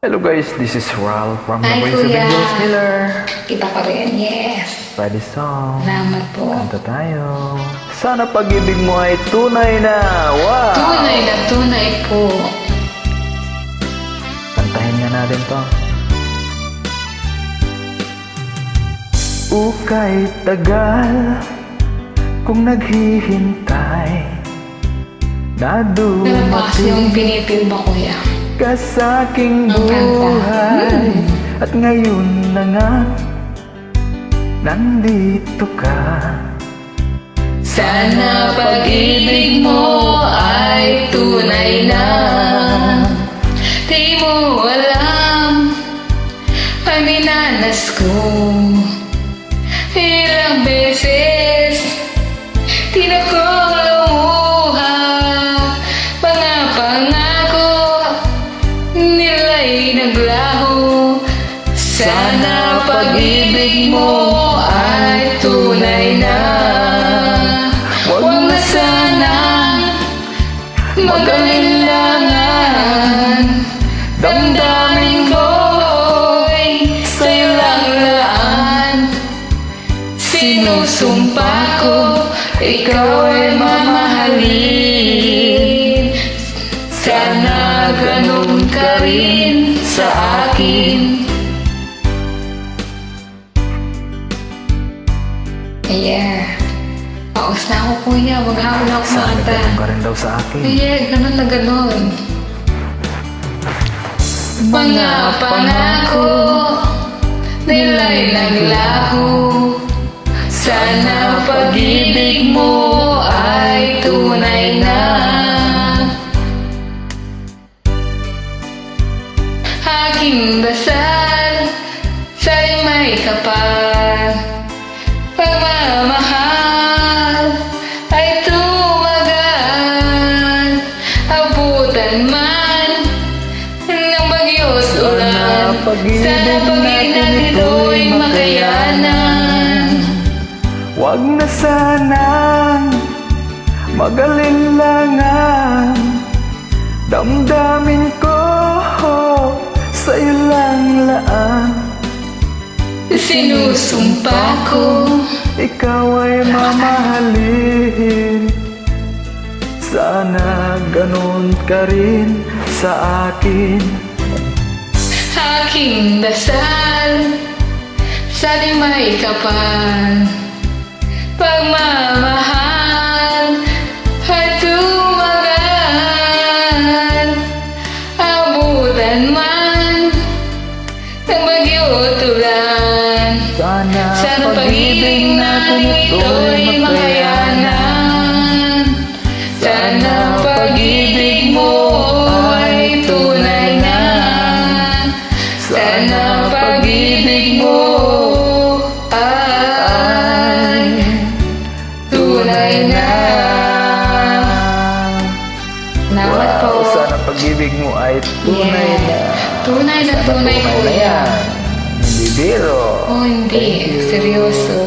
Hello guys, this is Ralph from the Hi, Voice of Kuya. Angels Miller. Kita ko rin, yes. Ready song. Salamat po. Kanta tayo. Sana pag-ibig mo ay tunay na. Wow! Tunay na tunay po. Kantahin nga natin to. Ukay tagal kung naghihintay na Nalabakas yung dumating pinipil ba, Kuya? ka sa aking Ang kanta. buhay. At ngayon na nga nandito ka. Sana pag-ibig mo ay tunay na. Di mo alam ang dinanas ko. Ilang beses di na ko lumuha. Mga pangako nila'y naglaho. Sana pag-ibig mo ay tunay na. Huwag na sanang mag-alinlangan. Damdamin ko'y sa'yo lang laan. Sinusumpa ko, ikaw ay mamahalin. Sana ganun ka rin sa akin. Yeah. Paus na ako, Kuya. Huwag hawal ako Sana kumanta. ganun ka rin daw sa akin. Yeah, ganun na ganun. Mga pangako nila'y naglaho. Sana pag-ibig mo ay tunay na. Aking dasal sa'y may kapal. Pagmamahal ay tumagal. Abutan man ng bagyo's ulan. Sana pag-ibig natin ito'y makayanan. Huwag na sanang mag-alinlangan. Damdamin ko sa'yo lang laan. Sinusumpa ko, Ikaw ay mamahalin. Sana ganun ka rin sa akin. aking dasal sa'y may kapal. Pagmamahal ay tumagal. Abutan man ng bagyo at ulan. Sana pag-ibig natin ito'y makayanan. Sana pag-ibig mo ay tunay na. Sana pag-ibig mo ay tunay na. Salamat po. Wow, sana pag-ibig mo ay tunay na. Tunay na Sana tunay, na Kuya. yan. Hindi biro. Oh, hindi. Thank you. Seryoso.